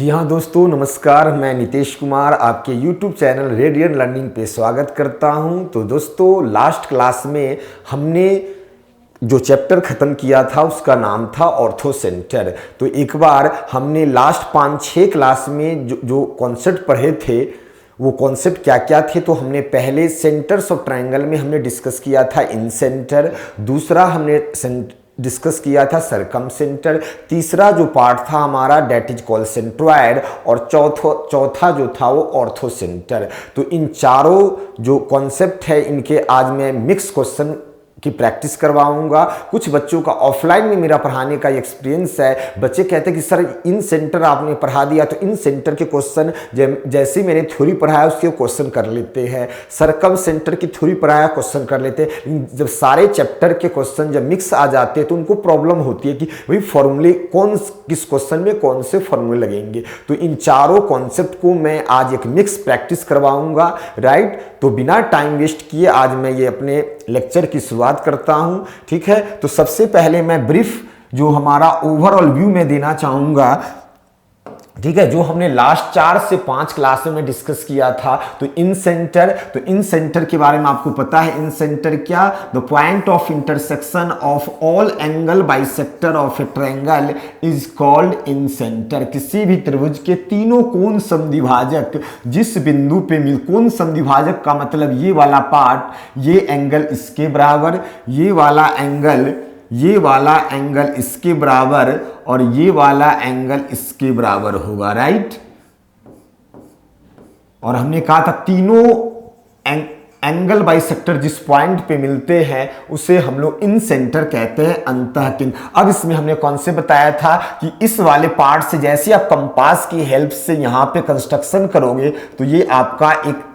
जी हाँ दोस्तों, नमस्कार। मैं नितेश कुमार आपके YouTube चैनल रेडियंट लर्निंग पे स्वागत करता हूँ। तो दोस्तों, लास्ट क्लास में हमने जो चैप्टर ख़त्म किया था उसका नाम था ऑर्थो सेंटर। तो एक बार हमने लास्ट 5-6 क्लास में जो कॉन्सेप्ट पढ़े थे वो कॉन्सेप्ट क्या क्या थे। तो हमने पहले सेंटर्स ऑफ ट्रायंगल में हमने डिस्कस किया था इन सेंटर, दूसरा हमने डिस्कस किया था सरकम सेंटर, तीसरा जो पार्ट था हमारा डेट इज कॉल्ड सेंट्रोइड, और चौथा जो था वो ऑर्थो सेंटर। तो इन चारों जो कॉन्सेप्ट है इनके आज मैं मिक्स क्वेश्चन की प्रैक्टिस करवाऊंगा। कुछ बच्चों का ऑफलाइन में मेरा पढ़ाने का एक्सपीरियंस है, बच्चे कहते हैं कि सर इन सेंटर आपने पढ़ा दिया तो इन सेंटर के क्वेश्चन जैसे मैंने थ्योरी पढ़ाया उसके क्वेश्चन कर लेते हैं, सरकम सेंटर की थ्योरी पढ़ाया क्वेश्चन कर लेते हैं। जब सारे चैप्टर के क्वेश्चन जब मिक्स आ जाते हैं तो उनको प्रॉब्लम होती है कि भाई फॉर्मूले किस क्वेश्चन में कौन से फॉर्मूले लगेंगे। तो इन चारों कॉन्सेप्ट को मैं आज एक मिक्स प्रैक्टिस करवाऊंगा, राइट। तो बिना टाइम वेस्ट किए आज मैं ये अपने लेक्चर की शुरुआत करता हूं, ठीक है। तो सबसे पहले मैं ब्रीफ जो हमारा ओवरऑल व्यू में देना चाहूंगा, ठीक है, जो हमने लास्ट 4 से 5 क्लास में डिस्कस किया था। तो इन सेंटर के बारे में आपको पता है। इन सेंटर क्या, the point of intersection of all angle bisector of A triangle is called in centre. किसी भी त्रिभुज के तीनों कोण समद्विभाजक जिस बिंदु पे मिल, कोण समद्विभाजक का मतलब ये वाला पार्ट, ये एंगल इसके बराबर, ये वाला एंगल इसके बराबर और ये वाला एंगल इसके बराबर होगा, राइट। और हमने कहा था तीनों एंगल बाइसेक्टर जिस पॉइंट पे मिलते हैं उसे हम लोग इन सेंटर कहते हैं, अंतःकेंद्र। अब इसमें हमने कॉन्सेप्ट बताया था कि इस वाले पार्ट से जैसे आप कंपास की हेल्प से यहां पे कंस्ट्रक्शन करोगे तो ये आपका एक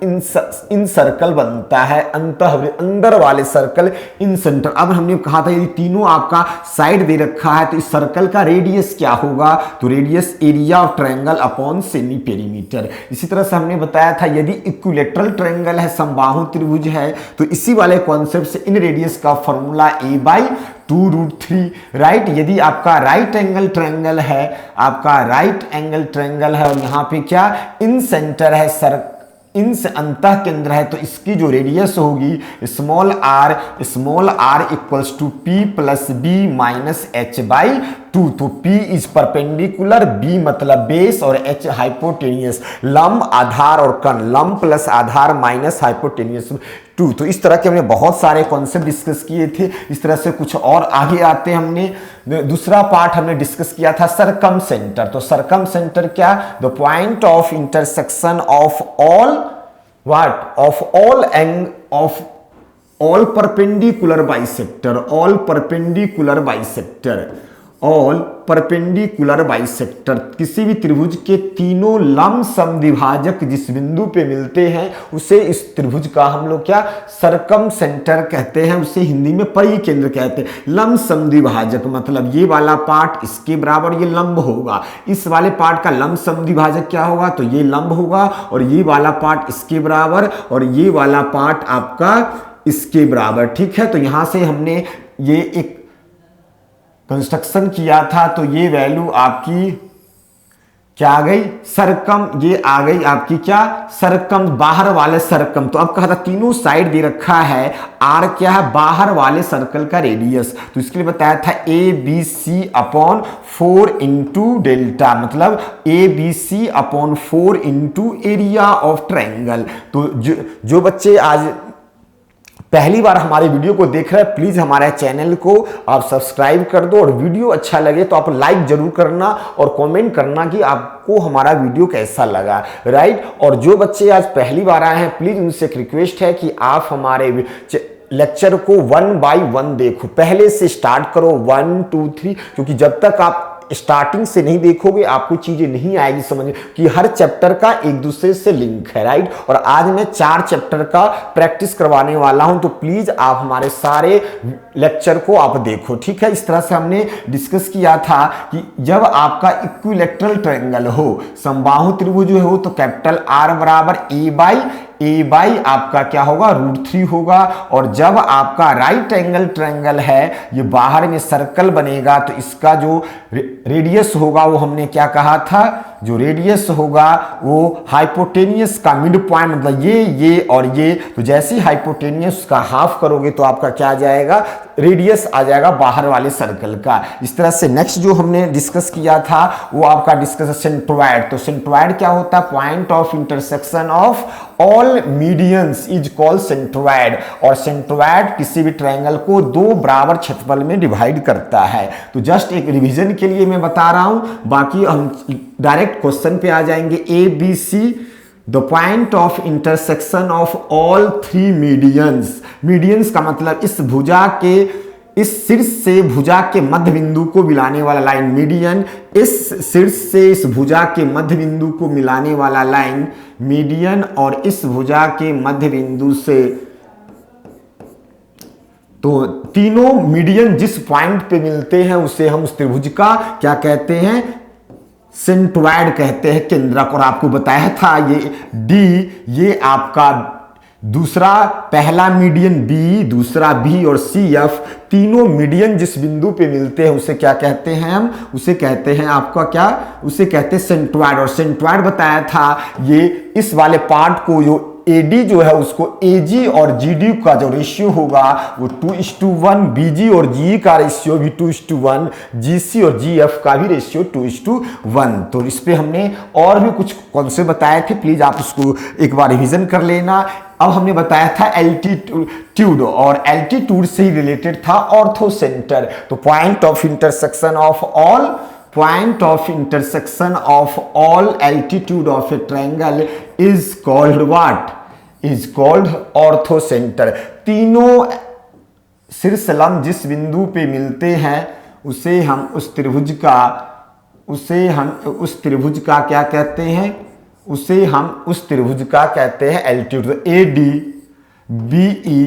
इन सर्कल बनता है, अंदर वाले सर्कल इन सेंटर। अब हमने कहा था यदि तीनों आपका साइड दे रखा है तो इस सर्कल का रेडियस क्या होगा, तो radius area of triangle upon semi perimeter. इसी तरह से हमने बताया था यदि इक्विलैटरल ट्रायंगल है, समबाहु त्रिभुज है, तो इसी वाले कॉन्सेप्ट से इन रेडियस का फॉर्मूला a/2√3, राइट। यदि आपका राइट एंगल ट्रायंगल है, और यहां पे क्या इन सेंटर है, इन से अंतःकेंद्र है, तो इसकी जो रेडियस होगी small r equals to p plus b minus h/2। तो p इज परपेंडिकुलर, b मतलब बेस और h हाइपोटेनियस, लंब आधार और कर्ण, लंब प्लस आधार माइनस हाइपोटेनियस 2। तो इस तरह के हमने बहुत सारे कॉन्सेप्ट डिस्कस किए थे। इस तरह से कुछ और आगे आते हैं। हमने दूसरा पार्ट हमने डिस्कस किया था सरकम सेंटर। तो सरकम सेंटर क्या, the point of intersection of all perpendicular bisector, किसी भी त्रिभुज के तीनों लंब समद्विभाजक जिस बिंदु पे मिलते हैं उसे इस त्रिभुज का हम लोग क्या सरकम सेंटर कहते हैं, उसे हिंदी में परिकेंद्र कहते हैं। लंब समद्विभाजक मतलब ये वाला पार्ट इसके बराबर ये लंब होगा, इस वाले पार्ट का लंब समद्विभाजक क्या होगा, तो ये लंब होगा, और ये वाला पार्ट इसके बराबर और ये वाला पार्ट आपका इसके बराबर, ठीक है। तो यहां से हमने ये एक कंस्ट्रक्शन किया था, तो ये वैल्यू आपकी क्या आ गई, सरकम, ये आ गई आपकी क्या सरकम, बाहर वाले सरकम। तो अब कहा था तीनों साइड दे रखा है, आर क्या है, बाहर वाले सर्कल का रेडियस। तो इसके लिए बताया था ABC/4 इंटू डेल्टा, मतलब ABC/4 into area of triangle. तो जो बच्चे आज पहली बार हमारे वीडियो को देख रहे हैं, प्लीज हमारे चैनल को आप सब्सक्राइब कर दो, और वीडियो अच्छा लगे तो आप लाइक जरूर करना और कमेंट करना कि आपको हमारा वीडियो कैसा लगा, राइट। और जो बच्चे आज पहली बार आए हैं, प्लीज उनसे एक रिक्वेस्ट है कि आप हमारे लेक्चर को 1 बाय 1 देखो, पहले से स्टार्ट करो 1 2 3, क्योंकि जब तक आप स्टार्टिंग से नहीं देखोगे आपको चीजें नहीं आएगी समझ कि हर चैप्टर का एक दूसरे से लिंक है, राइट। और आज मैं 4 चैप्टर का प्रैक्टिस करवाने वाला हूं, तो प्लीज आप हमारे सारे लेक्चर को आप देखो, ठीक है। इस तरह से हमने डिस्कस किया था कि जब आपका इक्विलैटरल ट्रायंगल हो, समबाहु त्रिभुज हो, तो कैपिटल R बराबर a/, आपका क्या होगा √3 होगा। और जब आपका राइट एंगल ट्रायंगल है, ये बाहर में सर्कल बनेगा, तो इसका जो रेडियस होगा वो हमने क्या कहा था, जो रेडियस होगा वो हाइपोटेनियस का मिड पॉइंट, मतलब ये और ये, तो जैसे ही हाइपोटेनियस का हाफ करोगे तो आपका क्या आ जाएगा, रेडियस आ जाएगा बाहर वाले सर्कल का। इस तरह से नेक्स्ट जो हमने डिस्कस किया था वो आपका डिस्कस सेंट्रोइड। तो सेंट्रोइड क्या होता है, point of intersection of all medians is called centroid. और सेंट्रोइड किसी भी ट्रायंगल को दो बराबर क्षेत्रफल में डिवाइड करता है। तो जस्ट एक रिवीजन के लिए मैं बता रहा हूं, बाकी हम डायरेक्ट क्वेश्चन पे आ जाएंगे। A B C the point of intersection of all three medians. Medians का मतलब इस भुजा के, इस शीर्ष से भुजा के मध्य बिंदु को मिलाने वाला लाइन मीडियन, इस शीर्ष से इस भुजा के मध्य बिंदु को मिलाने वाला लाइन मीडियन, और इस भुजा के मध्य बिंदु से, तो तीनों मीडियन जिस पॉइंट पे मिलते हैं उसे हम उस त्रिभुज का क्या कहते हैं, सेंट्रोइड कहते हैं, केंद्रक। और आपको बताया था ये डी, ये आपका दूसरा, पहला मीडियन बी, दूसरा बी और सी एफ, तीनों मीडियन जिस बिंदु पे मिलते हैं उसे क्या कहते हैं हम, उसे कहते हैं आपका क्या, उसे कहते हैं सेंट्रोइड। और सेंट्रोइड बताया था ये इस वाले पार्ट को, जो AD जो है उसको AG और GD का जो रेशियो होगा वो 2:1, BG और GE का रेशियो भी 2:1, GC और GF का भी रेशियो 2:1। तो इस पे हमने और भी कुछ कॉन्सेप्ट बताए थे, प्लीज आप उसको एक बार रिवीजन कर लेना। अब हमने बताया था एल्टीट्यूड, और एल्टीट्यूड से ही रिलेटेड था ऑर्थोसेंटर। तो point of intersection of all, point of intersection of all altitude of a triangle is called what? Is called orthocenter। तीनों शीर्ष लंब जिस बिंदु पे मिलते हैं उसे हम उस त्रिभुज का, उसे हम उस त्रिभुज का क्या कहते हैं, उसे हम उस त्रिभुज का कहते हैं एल्टीट्यूड। AD, BE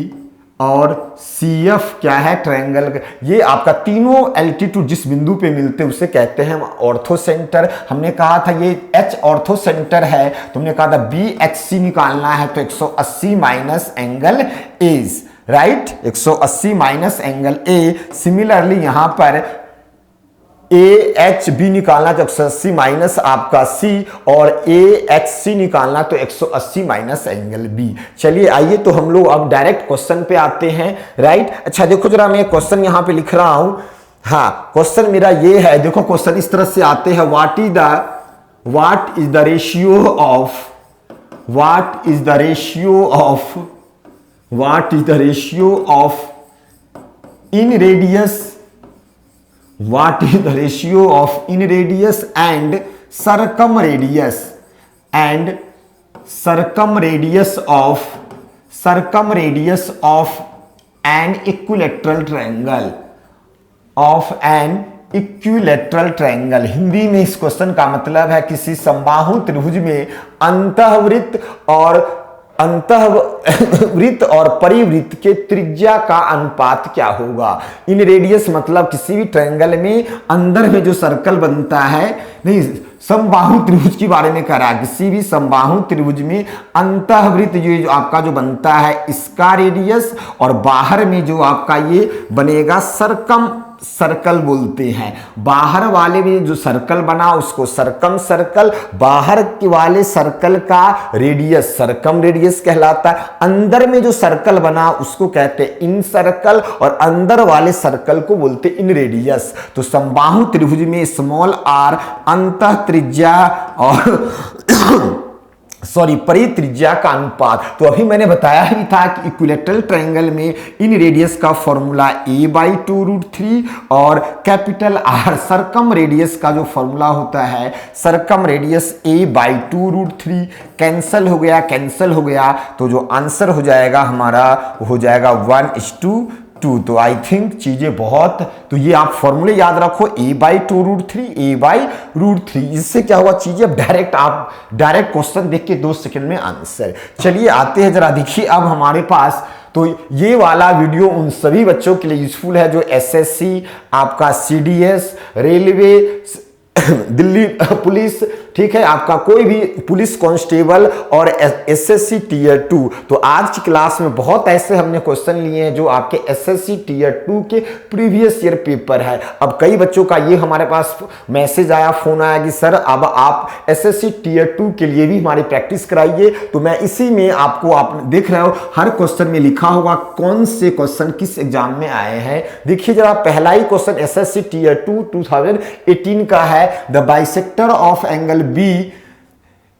और CF क्या है, ट्रायंगल। ये आपका तीनों एल्टीट्यूड जिस बिंदु पे मिलते हैं उसे कहते हैं ऑर्थोसेंटर। हमने कहा था ये H ऑर्थोसेंटर है, तो हमने कहा था BHC निकालना है तो 180 minus angle A, right, 180 minus angle A. Similarly यहां पर AHB निकालना तो 180 माइनस आपका C, और AHC निकालना तो 180 माइनस एंगल B। चलिए आइए तो हम लोग अब डायरेक्ट क्वेश्चन पे आते हैं, राइट। अच्छा देखो जरा, मैं क्वेश्चन यहां पे लिख रहा हूं। हाँ, क्वेश्चन मेरा ये है, देखो क्वेश्चन इस तरह से आते हैं, what is the ratio of, what is the ratio of in radius, what is the ratio of in radius and circumradius of an equilateral triangle। Hindi में इस क्वेश्चन का मतलब है किसी समबाहु त्रिभुज में अंतःवृत्त और परिवृत्त के त्रिज्या का अनुपात क्या होगा। इन रेडियस मतलब किसी भी ट्रायंगल में अंदर में जो सर्कल बनता है, नहीं, समबाहु त्रिभुज के बारे में कह रहा है, किसी भी समबाहु त्रिभुज में अंतःवृत्त जो आपका जो बनता है इसका रेडियस, और बाहर में जो आपका ये बनेगा सर्कल बोलते हैं। बाहर वाले में जो सर्कल बना उसको सर्कम सर्कल, बाहर के वाले सर्कल का रेडियस सर्कम रेडियस कहलाता है। अंदर में जो सर्कल बना उसको कहते हैं इन सर्कल, और अंदर वाले सर्कल को बोलते हैं इन रेडियस। तो समबाहु त्रिभुज में स्मॉल r अंतः त्रिज्या और परित्रिज्या का अनुपात। तो अभी मैंने बताया ही था कि इक्विलेटरल ट्रायंगल में इन रेडियस का फॉर्मूला a/2√3 और कैपिटल R सर्कम रेडियस का जो फॉर्मूला होता है सर्कम रेडियस a/2√3 कैंसिल हो गया तो जो आंसर हो जाएगा हमारा वो हो जाएगा 1:2। तो आई थिंक चीजें बहुत, तो ये आप फॉर्मूले याद रखो, a/2√3 इससे क्या होगा, चीजें आप डायरेक्ट क्वेश्चन देख के 2 सेकंड में आंसर। चलिए आते हैं जरा, देखिए अब हमारे पास, तो ये वाला वीडियो उन सभी बच्चों के लिए यूजफुल है जो SSC, आपका CDS, रेलवे, दिल्ली पुलिस, ठीक है, आपका कोई भी पुलिस कांस्टेबल और एसएससी टीयर 2। तो आज की क्लास में बहुत ऐसे हमने क्वेश्चन लिए हैं जो आपके एसएससी टीयर 2 के प्रीवियस ईयर पेपर है। अब कई बच्चों का ये हमारे पास मैसेज आया, फोन आया कि सर अब आप एसएससी टीयर 2 के लिए भी हमारी प्रैक्टिस कराइए। तो मैं इसी में आपको, आप देख रहे हो हर क्वेश्चन में लिखा होगा कौन से क्वेश्चन किस एग्जाम में आए हैं। देखिए जरा, पहला ही क्वेश्चन एसएससी टीयर 2 2018 का है। The bisector of angle B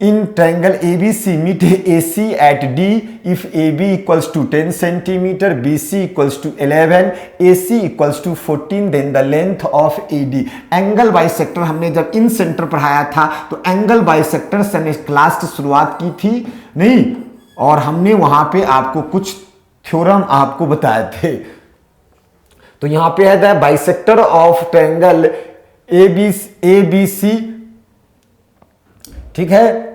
in triangle ABC meet AC at D if AB equals to 10 centimeter, BC equals to 11, AC equals to 14, then the length of AD। Angle bisector हमने जब इन centre पढ़ाया था तो angle bisector से हमने class की शुरुआत की थी नहीं, और हमने वहां पे आपको कुछ थ्योरम आपको बताए थे। तो यहां पे है the bisector of triangle ABC, ठीक है,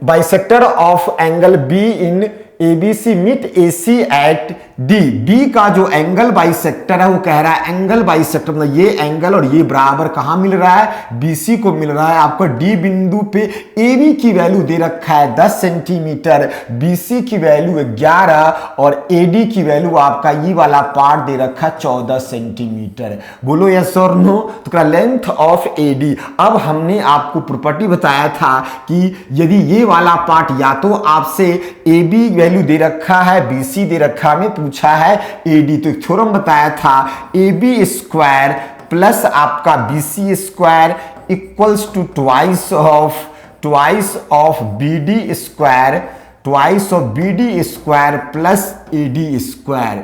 bisector of angle B in ABC meet AC at D। B का जो एंगल बाइसेक्टर है वो कह रहा है एंगल बाइसेक्टर मतलब ये एंगल और ये बराबर कहां मिल रहा है, BC को मिल रहा है आपको D बिंदु पे। AB की वैल्यू दे रखा है 10 सेंटीमीटर, BC की वैल्यू 11 और AD की वैल्यू आपका ये वाला पार्ट दे रखा है 14 सेंटीमीटर। बोलो यस और नो। तो लेंथ ऑफ AD, अब हमने आपको प्रॉपर्टी बताया था कि यदि ये वाला पार्ट या तो आपसे AB वैल्यू दे रखा है, BC दे रखा, हमें पूछा है AD, तो एक थ्योरम बताया था AB स्क्वायर प्लस आपका BC square equals to twice of BD square, twice of BD square plus AD square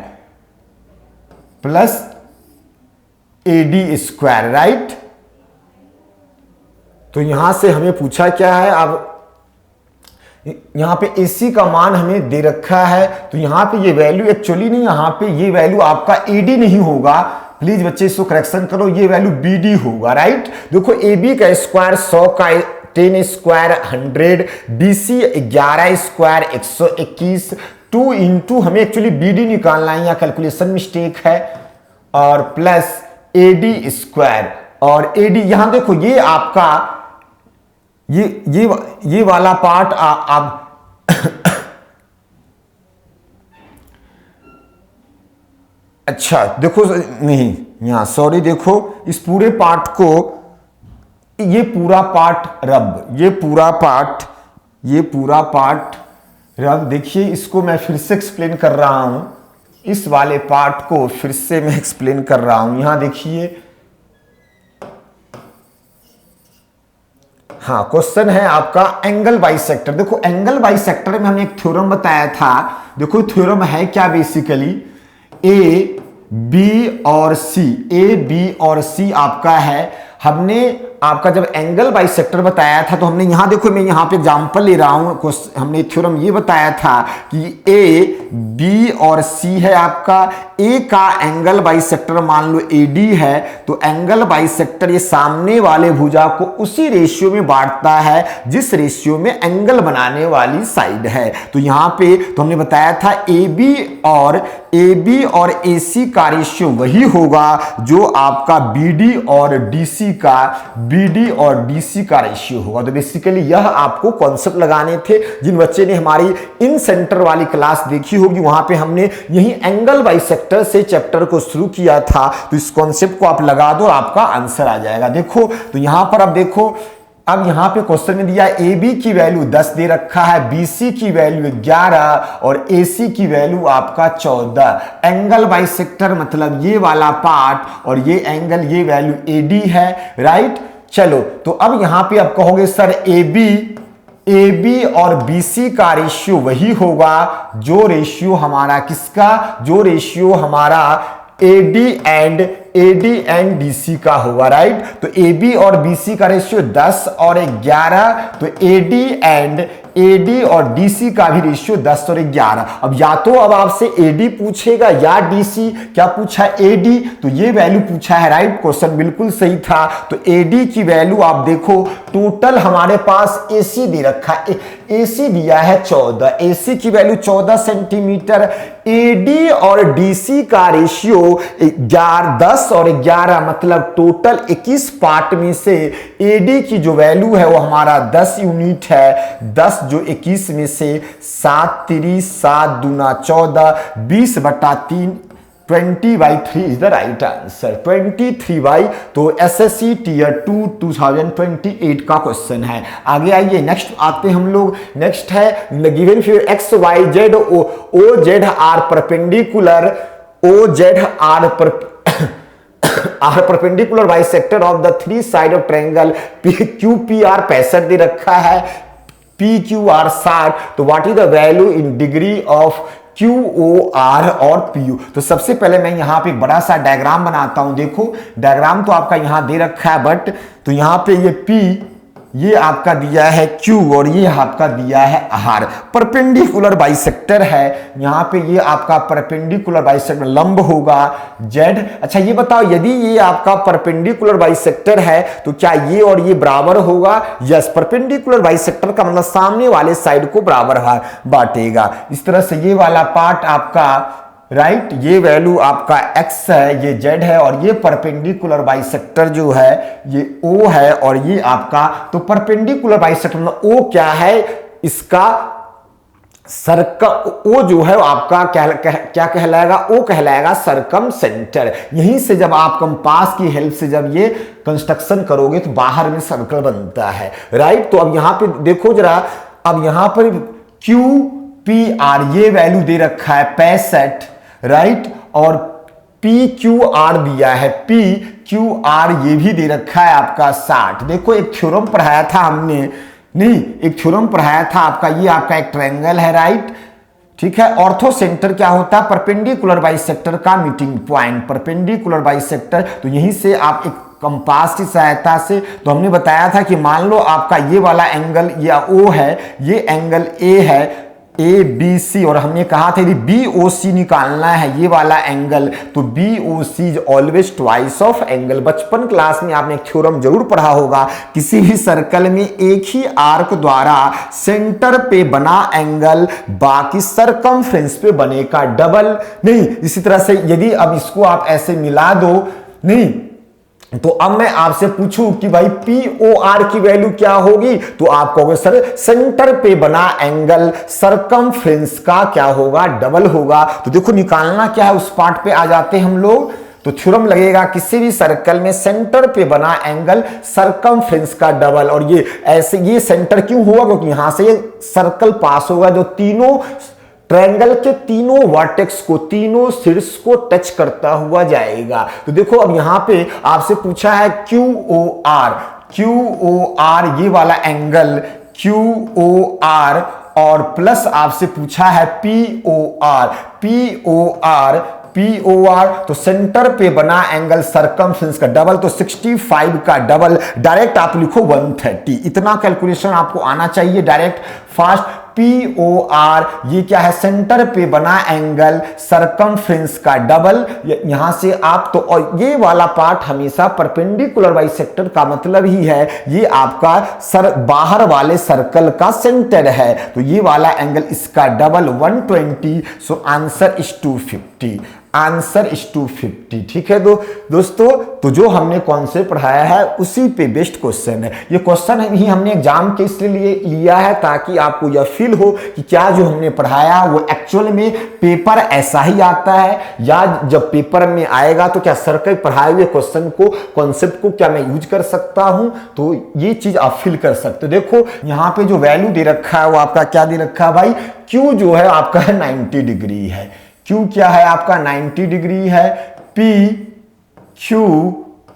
plus AD square, right. तो यहां से हमें पूछा क्या है, अब यहां पे AC का मान हमें दे रखा है, तो यहां पे ये वैल्यू एक्चुअली नहीं, यहां पे ये वैल्यू आपका AD नहीं होगा, प्लीज बच्चे इसको करेक्शन करो, ये वैल्यू BD होगा, राइट। देखो AB का स्क्वायर 100 का 10 स्क्वायर 100, BC 11 स्क्वायर 121, 2 इंटू हमें एक्चुअली BD निकालना है, यहाँ कैलकुलेशन मिस्टेक है, और प्लस AD स्क्वायर और AD। यहां देखो ये आपका ये वाला पार्ट आप अच्छा देखो, नहीं यहां सॉरी, देखो इस पूरे पार्ट को, ये पूरा पार्ट रब, ये पूरा पार्ट रब। देखिए इसको मैं फिर से एक्सप्लेन कर रहा हूं, इस वाले पार्ट को फिर से मैं एक्सप्लेन कर रहा हूं। यहां देखिए, हाँ क्वेश्चन है आपका एंगल बाइसेक्टर। देखो एंगल बाइसेक्टर में हमने एक थ्योरम बताया था, देखो थ्योरम है क्या, बेसिकली AB और C आपका है। हमने आपका जब एंगल बाइसेक्टर बताया था तो हमने यहां देखो, मैं यहां पे एग्जांपल ले रहा हूं, हमने थ्योरम ये बताया था कि AB और C है आपका, A का एंगल बाइसेक्टर मान लो AD है, तो एंगल बाइसेक्टर ये सामने वाले भुजा को उसी रेशियो में बांटता है जिस रेशियो में एंगल बनाने वाली साइड है। तो यहां पे तो हमने बताया था AB और AC का रेशियो वही होगा जो आपका BD और DC का रेशियो होगा। तो बेसिकली यह आपको कॉन्सेप्ट लगाने थे। जिन बच्चे ने हमारी इन सेंटर वाली क्लास देखी होगी वहां पे हमने यही एंगल बाइसेक्टर से चैप्टर को शुरू किया था, तो इस कॉन्सेप्ट को आप लगा दो, आपका आंसर आ जाएगा। देखो तो यहां पर अब देखो, अब यहां पे क्वेश्चन में दिया AB की वैल्यू 10 दे रखा है, BC की वैल्यू 11 और AC की वैल्यू आपका 14। एंगल बाइसेक्टर मतलब ये वाला पार्ट और ये एंगल, ये वैल्यू AD है, राइट। चलो तो अब यहां पे आप कहोगे सर AB और BC का रेशियो वही होगा जो रेशियो हमारा किसका, जो रेशियो हमारा AD एंड DC का होगा, राइट। तो AB और BC का रेशियो 10 और 11, तो AD और DC का भी रेशियो 10 और 11। अब या तो अब आपसे AD पूछेगा या DC, क्या पूछा है AD, तो ये वैल्यू पूछा है, राइट। क्वेश्चन बिल्कुल सही था। तो AD की वैल्यू आप देखो, टोटल हमारे पास AC दे रखा है, AC दिया है 14, AC की वैल्यू 14 सेंटीमीटर। AD और DC का रेशियो 10 और 11, मतलब टोटल 21 पार्ट में से AD की जो वैल्यू है वो हमारा 10 यूनिट है। 10 जो 21 में से 7 3 7 दूना 14, 20/3, 20/3 इज द राइट आंसर, 23/। तो SSC टीयर 2 2028 का क्वेश्चन है। आगे आइए, नेक्स्ट आते हम लोग। नेक्स्ट है given figure X Y Z O Z R perpendicular, O Z R perpendicular bisector of the 3 side of triangle QPR 65 दे रखा है, PQR 60। तो what is the value in degree of QOR और PU। तो सबसे पहले मैं यहां पे एक बड़ा सा डायग्राम बनाता हूं। देखो डायग्राम तो आपका यहां दे रखा है, बट तो यहां पे ये P, ये आपका दिया है Q और ये आपका दिया है R। परपेंडिकुलर बाइसेक्टर है, यहां पे ये आपका परपेंडिकुलर बाइसेक्टर लंब होगा Z। अच्छा ये बताओ, यदि ये आपका परपेंडिकुलर बाइसेक्टर है तो क्या ये और ये बराबर होगा? यस, परपेंडिकुलर बाइसेक्टर का मतलब सामने वाले साइड को बराबर बांटेगा। इस तरह से ये वाला पार्ट आपका राइट, ये वैल्यू आपका x है, ये z है, और ये परपेंडिकुलर बाइसेक्टर जो है ये o है, और ये आपका, तो परपेंडिकुलर बाइसेक्टर मतलब o क्या है इसका सर्कम, ओ जो है आपका क्या कहलाएगा? ओ कहलाएगा सरकम सेंटर। यहीं से जब आप कंपास की हेल्प से जब ये कंस्ट्रक्शन करोगे तो बाहर में सर्कल बनता है, राइट। तो अब यहां पे देखो जरा, अब यहां पर QPR ये वैल्यू दे रखा है 65, राइट, और PQR दिया है, PQR ये भी दे रखा है आपका 60। देखो एक थ्योरम पढ़ाया था हमने, नहीं एक थ्योरम पढ़ाया था आपका, ये आपका एक ट्रायंगल है, राइट, ठीक है। ऑर्थो सेंटर क्या होता है? परपेंडिकुलर बाइसेक्टर का मीटिंग पॉइंट, परपेंडिकुलर बाइसेक्टर। तो यहीं से आप एक कंपास की सहायता से, तो हमने बताया था कि मान लो आपका ये वाला एंगल या O है, ये एंगल A है, ABC, और हमने कहा था यदि BOC निकालना है ये वाला एंगल, तो BOC is always twice of angle. बचपन क्लास में आपने एक थ्योरम जरूर पढ़ा होगा, किसी भी सर्कल में एक ही आर्क द्वारा सेंटर पे बना एंगल बाकी सरकमफ्रेंस पे बनेगा डबल नहीं। इसी तरह से यदि अब इसको आप ऐसे मिला दो, नहीं तो अब मैं आपसे पूछूं कि भाई POR की वैल्यू क्या होगी, तो आप कहोगे सर सेंटर पे बना एंगल सरकमफ्रेंस का क्या होगा? डबल होगा। तो देखो निकालना क्या है, उस पार्ट पे आ जाते हम लोग। तो थ्योरम लगेगा किसी भी सर्कल में सेंटर पे बना एंगल सरकमफ्रेंस का डबल, और ये ऐसे ये सेंटर क्यों हुआ? क्योंकि यहां से ये सर्कल पास होगा जो तीनों ट्रायंगल के तीनों वर्टेक्स को, तीनों शीर्ष को टच करता हुआ जाएगा। तो देखो अब यहां पे आपसे पूछा है QOR, QOR ये वाला एंगल QOR, और प्लस आपसे पूछा है POR, POR तो सेंटर पे बना एंगल सरकमफ्रेंस का डबल, तो 65 का डबल, डायरेक्ट आप लिखो 130। इतना कैलकुलेशन आपको आना चाहिए डायरेक्ट फास्ट। POR ये क्या है? सेंटर पे बना एंगल सरकमफ्रेंस का डबल। यहां से आप तो, और ये वाला पार्ट हमेशा परपेंडिकुलर बाइसेक्टर का मतलब ही है ये आपका बाहर वाले सर्कल का सेंटर है, तो ये वाला एंगल इसका double 120। So answer is 250, answer is 250। ठीक है दोस्तों, तो जो हमने कॉन्सेप्ट पढ़ाया है उसी पे बेस्ट क्वेश्चन है। ये क्वेश्चन ही हमने एग्जाम के इसलिए लिया है ताकि आपको यह फील हो कि क्या जो हमने पढ़ाया वो एक्चुअल में पेपर ऐसा ही आता है, या जब पेपर में आएगा तो क्या सर के पढ़ाए हुए क्वेश्चन को, कॉन्सेप्ट को क्या मैं यूज कर सकता हूं। तो ये चीज आप फील कर सकते हो। देखो यहां पे जो वैल्यू दे रखा है वो आपका क्या दे रखा है भाई? Q जो है आपका 90 डिग्री है, Q क्या है आपका 90 डिग्री है, P Q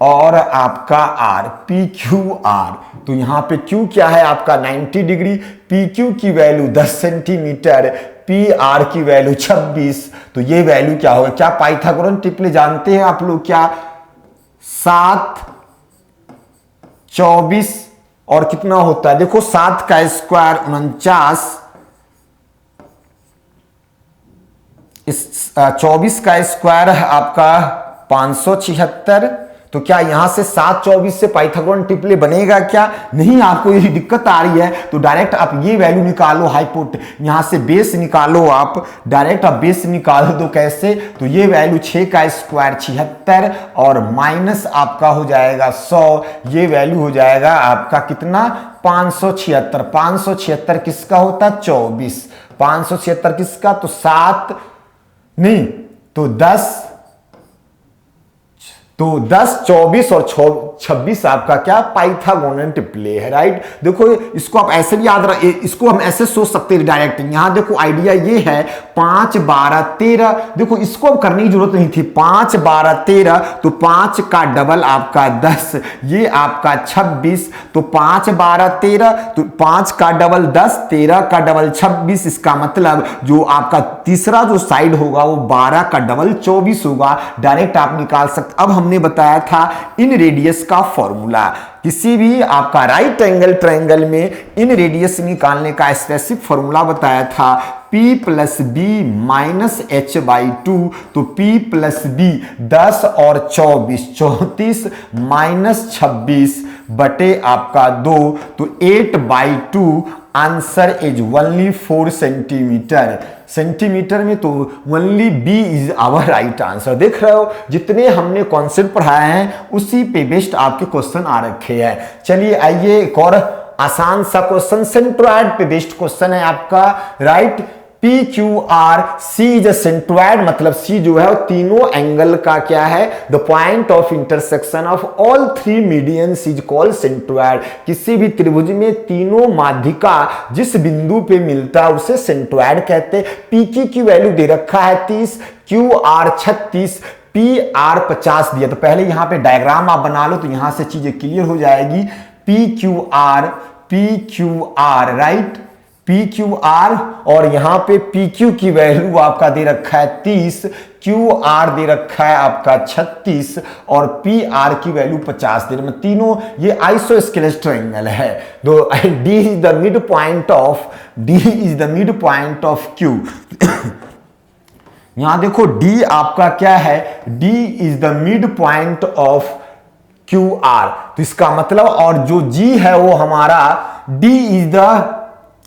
और आपका R, PQR। तो यहां पे Q क्या है आपका 90 डिग्री, PQ की वैल्यू 10 सेंटीमीटर, PR की वैल्यू 26। तो ये वैल्यू क्या होगा? क्या पाइथागोरन ट्रिपल जानते हैं आप लोग? क्या 7 24 और कितना होता है? देखो 7 का स्क्वायर 49, इस 24 का स्क्वायर है आपका 576, तो क्या यहां से 7 24 से पाइथागोरन ट्रिपले बनेगा क्या? नहीं, आपको ये दिक्कत आ रही है तो डायरेक्ट आप ये वैल्यू निकालो, यहां से बेस निकालो, आप डायरेक्ट आप बेस निकालो। तो कैसे? तो ये वैल्यू 6 का स्क्वायर 76 और माइनस आपका हो जाएगा 100, ये वैल्यू हो जाएगा आपका कितना? 576। 576 किसका होता? 24। 576 किसका? तो 7 नहीं तो 10 24 और 26 आपका क्या? पाइथागोरन ट्रिपले है, राइट। देखो इसको आप ऐसे भी याद रख, इसको हम ऐसे सोच सकते हैं डायरेक्ट। यहां देखो आइडिया ये है 5 12 13, देखो इसको अब करने की जरूरत नहीं थी। 5 12 13 तो 5 का डबल आपका 10, ये आपका 26, तो 5 12 13 तो 5 का डबल 10, 13 का डबल 26। इसका मतलब जो आपका तीसरा जो साइड होगा वो 12 का डबल 24 होगा। डायरेक्ट आप निकाल सकते। अब हमने बताया था इन रेडियस का फॉर्मूला, किसी भी आपका राइट एंगल ट्रायंगल में इन रेडियस निकालने का स्पेसिफिक फॉर्मूला बताया था P plus B minus H by 2। तो P प्लस बी 10 और 24, 34 माइनस 26 बटे आपका 2, तो 8/2। Answer is only 4 centimetre. Centimetre में तो only B is our right answer. देख रहे हो जितने हमने कॉन्सेप्ट पढ़ाए हैं उसी पे बेस्ड आपके क्वेश्चन आ रखे हैं। चलिए आइए एक और आसान सा क्वेश्चन, सेंट्रोइड पे बेस्ड क्वेश्चन है आपका, right. PQR C is a centroid, मतलब C जो है वो तीनों एंगल का क्या है? The point of intersection of all 3 medians is called centroid. किसी भी त्रिभुज में तीनों माध्यिका जिस बिंदु पे मिलता है उसे सेंट्रोइड कहते हैं। PQ की वैल्यू दे रखा है 30, QR 36, PR 50 दिया। तो पहले यहां पे डायग्राम आप बना लो तो यहां से चीजें क्लियर हो जाएगी। PQR राइट, PQR और यहां पे PQ की वैल्यू आपका दे रखा है 30, QR दे रखा है आपका 36 और PR की वैल्यू 50 दे रखा है। तीनों ये आइसोस्केलेस ट्रायंगल है। तो D is the mid point of Q। यहां देखो D आपका क्या है? D is the mid point of QR। तो इसका मतलब और जो G है वो हमारा D is the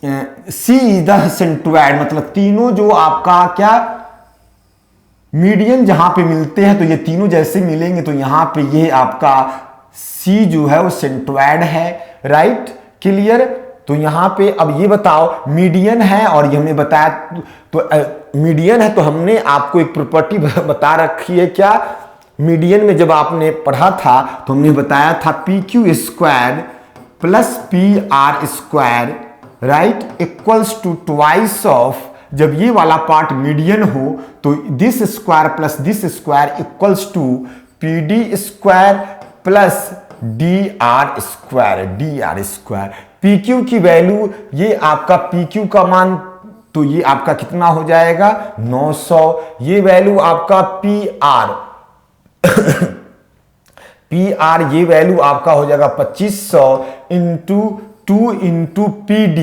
C is the centroid, मतलब तीनों जो आपका क्या मीडियन जहां पे मिलते हैं तो ये तीनों जैसे मिलेंगे तो यहां पे ये आपका C जो है वो सेंट्रोइड है, राइट। क्लियर। तो यहां पे अब ये बताओ मीडियन है और ये हमने बताया तो मीडियन है तो हमने आपको एक प्रॉपर्टी बता रखी है क्या? मीडियन में जब आपने पढ़ा था तो हमने बताया था PQ square plus PR square, right, equals to twice of, जब ये वाला पार्ट मीडियन हो तो this square plus this square equals to PD square plus DR square. PQ की वैल्यू ये आपका PQ का मान तो ये आपका कितना हो जाएगा? 900। ये वैल्यू आपका PR ये वैल्यू आपका हो जाएगा 2500 इंटू 2 इंटू PD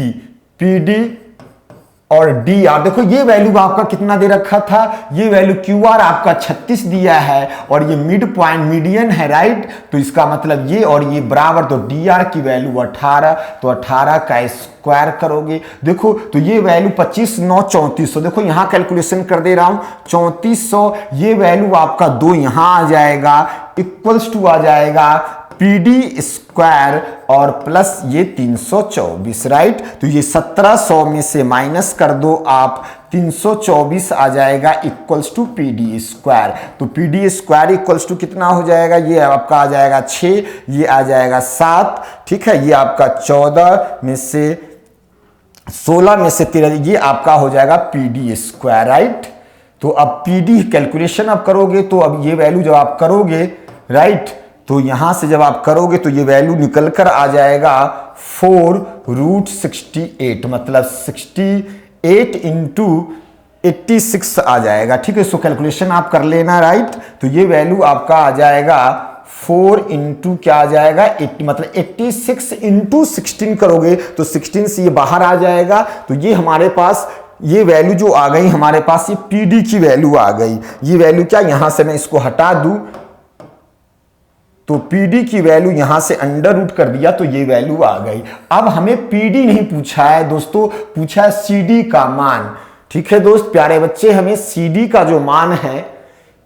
और DR। देखो ये वैल्यू आपका कितना दे रखा था? ये वैल्यू QR आपका 36 दिया है और ये मिड पॉइंट मीडियन है, राइट। तो इसका मतलब ये और ये बराबर, तो DR की वैल्यू 18, तो 18 का स्क्वायर करोगे। देखो तो ये वैल्यू 25 9 3400। देखो यहां कैलकुलेशन कर दे रहा हूं 3400। ये वैल्यू आपका 2 यहां आ जाएगा, इक्वल्स टू आ जाएगा PD स्क्वायर और प्लस ये 324, राइट। तो ये 1700 में से माइनस कर दो आप, 324 आ जाएगा इक्वल्स टू PD स्क्वायर। तो PD स्क्वायर इक्वल्स टू कितना हो जाएगा? ये आपका आ जाएगा 6, ये आ जाएगा 7, ठीक है। ये आपका 14 में से 16 में से 13, ये आपका हो जाएगा PD स्क्वायर, राइट। तो अब PD कैलकुलेशन आप करोगे तो अब ये वैल्यू जब आप करोगे, राइट, तो यहां से जब आप करोगे तो ये वैल्यू निकल कर आ जाएगा 4√68, मतलब 68 इंटू 86 आ जाएगा, ठीक है। सो कैलकुलेशन आप कर लेना, राइट। तो ये वैल्यू आपका आ जाएगा 4 इंटू क्या आ जाएगा 80, मतलब 86 इंटू 16 करोगे तो 16 से ये बाहर आ जाएगा। तो ये हमारे पास ये वैल्यू जो आ गई हमारे पास, ये PD की वैल्यू आ गई। ये वैल्यू क्या, यहां से मैं इसको हटा दूं तो PD की वैल्यू यहां से अंडर रूट कर दिया तो ये वैल्यू आ गई। अब हमें PD नहीं पूछा है दोस्तों, पूछा है CD का मान। ठीक है दोस्त प्यारे बच्चे, हमें CD का जो मान है,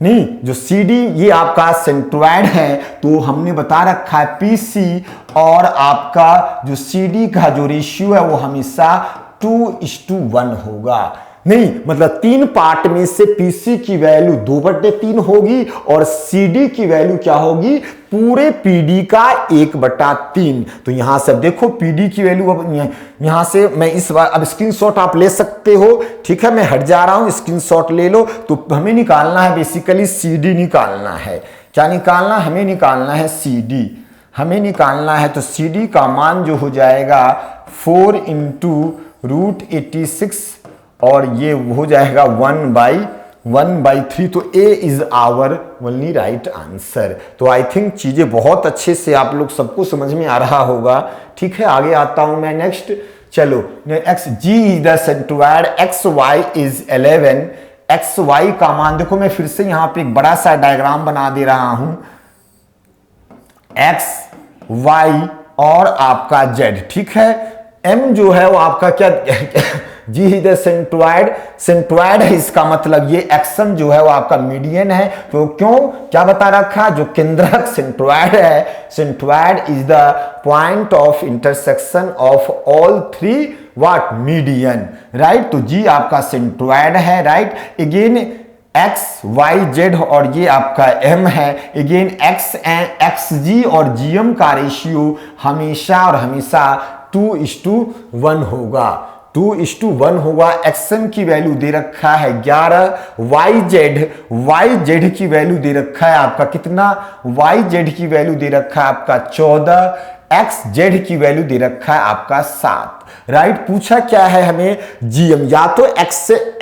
नहीं जो CD ये आपका सेंट्रोइड है, तो हमने बता रखा है PC, और आपका जो CD का जो रेशियो है वो हमेशा 2:1 होगा। नहीं मतलब 3 पार्ट में से PC की वैल्यू 2/3 होगी और CD की वैल्यू क्या होगी, पूरे PD का 1/3। तो यहां से अब देखो PD की वैल्यू, अब यहां से मैं इस बार अब स्क्रीनशॉट आप ले सकते हो। ठीक है, मैं हट जा रहा हूं, स्क्रीनशॉट ले लो। तो हमें निकालना है बेसिकली CD निकालना है। क्या निकालना, हमें निकालना है CD, हमें निकालना है। तो CD का मान जो हो जाएगा 4 × √86 और ये हो जाएगा 1/3। तो A is our only right answer. तो आई थिंक चीजें बहुत अच्छे से आप लोग सबको समझ में आ रहा होगा। ठीक है, आगे आता हूं मैं नेक्स्ट। चलो G is the centroid, XY is 11। XY का मान देखो, मैं फिर से यहां पे एक बड़ा सा डायग्राम बना दे रहा हूं, X Y और आपका Z। ठीक है, M जो है वो आपका क्या G is the centroid, centroid है, इसका मतलब ये XM जो है वो आपका मीडियन है। तो क्यों, क्या बता रखा, जो केंद्रक सेंट्रोइड है, centroid is the point of intersection of all 3 what median, right. तो G आपका सेंट्रोइड है, right. Again X Y Z और ये आपका M है। अगेन XG और GM का रेशियो हमेशा और हमेशा 2:1 होगा, 2:1 होगा। XM की वैल्यू दे रखा है 11, YZ की वैल्यू दे रखा है आपका कितना, YZ की वैल्यू दे रखा है आपका 14, XZ की वैल्यू दे रखा है आपका 7, राइट। पूछा क्या है हमें, GM, या तो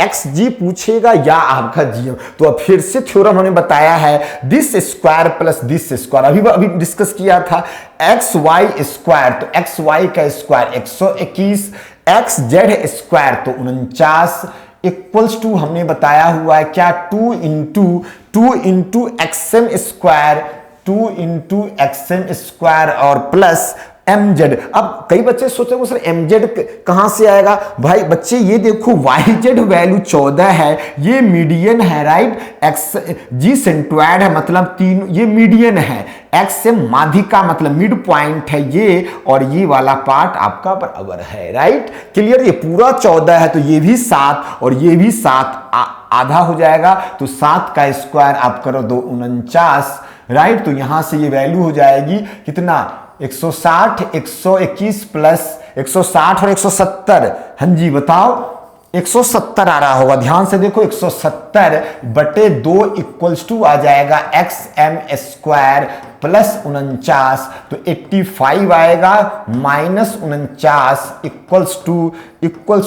XG पूछेगा या आपका GM। तो अब फिर से थ्योरम हमने बताया है, this square plus this square, अभी डिस्कस किया था, XY स्क्वायर, तो XY का स्क्वायर 121, XZ स्क्वायर तो 49 इक्वल्स टू हमने बताया हुआ है क्या, 2 × XM स्क्वायर, 2 × XM स्क्वायर और प्लस MZ। अब कई बच्चे सोचते सर MZ कहां से आएगा, भाई बच्चे ये देखो YZ वैल्यू 14 है, ये मीडियन है, राइट। G सेंट्रोइड है, मतलब 3 ये मीडियन है, XM माध्यिका मतलब मिड पॉइंट है ये, और ये वाला पार्ट आपका बराबर है, राइट। क्लियर, ये पूरा 14 है तो ये भी 7 और ये भी 7 आधा हो जाएगा, तो 7 का स्क्वायर आप करो 2 49, राइट। तो यहां से ये वैल्यू हो जाएगी कितना, 160, 121 प्लस 160 और 170, हाँ जी बताओ, 170 आ रहा होगा, ध्यान से देखो, 170/2 इक्वल्स टू आ जाएगा XM स्क्वायर प्लस 49, तो 85 आएगा माइनस 49 इक्वल्स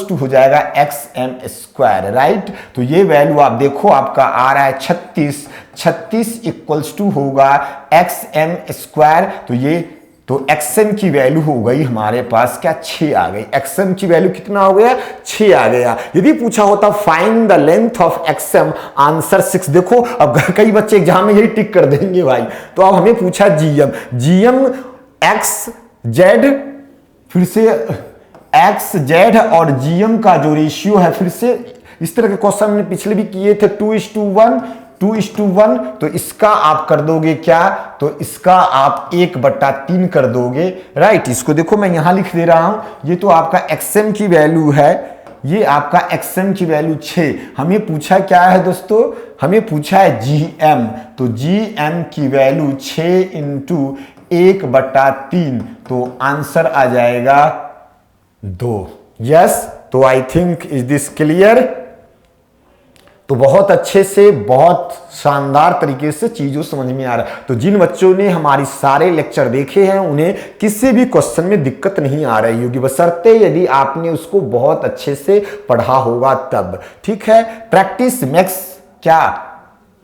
टू हो जाएगा XM स्क्वायर, राइट। तो ये वैल्यू आप देखो आपका आ रहा है 36 इक्वल्स टू होगा XM स्क्वायर। तो XM की वैल्यू हो गई हमारे पास क्या, 6 आ गई। XM की वैल्यू कितना हो गया, 6 आ गया। यदि पूछा होता find the length of XM, answer 6। देखो अब कई बच्चे एग्जाम में यही टिक कर देंगे भाई। तो अब हमें पूछा GM XZ, फिर से XZ और GM का जो रेशियो है, फिर से इस तरह के क्वेश्चन हमने पिछले भी किए थे, 2:1, तो इसका आप कर दोगे क्या, तो इसका आप 1/3 कर दोगे, राइट। इसको देखो मैं यहां लिख दे रहा हूं, ये तो आपका XM की वैल्यू है, ये आपका XM की वैल्यू 6। हमें पूछा क्या है दोस्तों, हमें पूछा है GM, तो GM की वैल्यू 6 × 1/3, तो आंसर आ जाएगा 2। यस, तो I think is this clear. तो बहुत अच्छे से, बहुत शानदार तरीके से चीजों समझ में आ रहा है। तो जिन बच्चों ने हमारी सारे लेक्चर देखे हैं उन्हें किसी भी क्वेश्चन में दिक्कत नहीं आ रही होगी, बशर्ते यदि आपने उसको बहुत अच्छे से पढ़ा होगा तब, ठीक है। प्रैक्टिस मेक्स क्या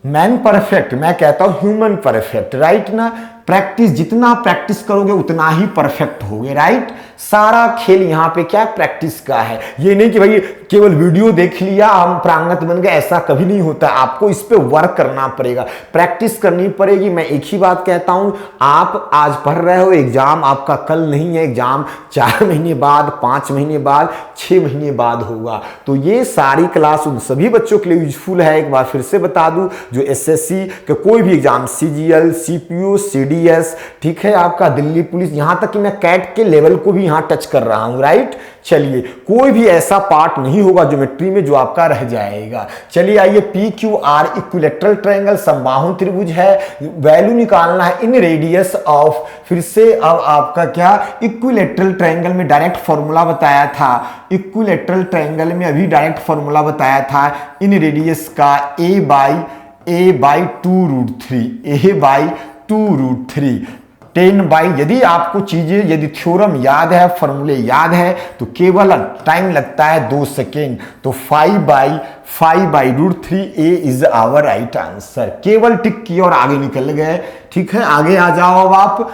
मैन परफेक्ट, मैं कहता हूं ह्यूमन परफेक्ट, राइट ना। प्रैक्टिस, जितना प्रैक्टिस करोगे उतना ही परफेक्ट होगे, राइट। सारा खेल यहाँ पे क्या प्रैक्टिस का है। ये नहीं कि भाई केवल वीडियो देख लिया हम प्रांगत बन गए, ऐसा कभी नहीं होता। आपको इस पे वर्क करना पड़ेगा, प्रैक्टिस करनी पड़ेगी। मैं एक ही बात कहता हूं, आप आज पढ़ रहे हो, एग्जाम आपका कल नहीं है, एग्जाम 4 महीने बाद, 5 महीने बाद, 6 महीने बाद होगा। तो ये सारी क्लास उन सभी बच्चों के लिए यूजफुल है। एक बार फिर से बता दूं, जो एसएससी के कोई भी एग्जाम, सीजीएल, सीपीयू, सीडीएस, ठीक है, आपका दिल्ली पुलिस, यहां तक कि मैं कैट के लेवल को भी यहां टच कर रहा हूं, राइट। चलिए, कोई भी ऐसा पार्ट नहीं होगा ज्योमेट्री में जो आपका रह जाएगा। चलिए आइए, P Q R equilateral triangle, समबाहु त्रिभुज है, वैल्यू निकालना है इन रेडियस ऑफ, फिर से अब आपका क्या, इक्विलेटरल ट्रायंगल में डायरेक्ट फॉर्मूला बताया था, इक्विलेटरल ट्रायंगल में अभी डायरेक्ट फॉर्मूला बताया था इन रेडियस का a by 2√3, a by 2√3, 10 by, यदि आपको चीजें, यदि थ्योरम याद है, फॉर्मूले याद है, तो केवल टाइम लगता है 2 सेकेंड। तो 5/√3 a is our right answer. केवल टिक किया और आगे निकल गए, ठीक है। आगे आ जाओ अब आप।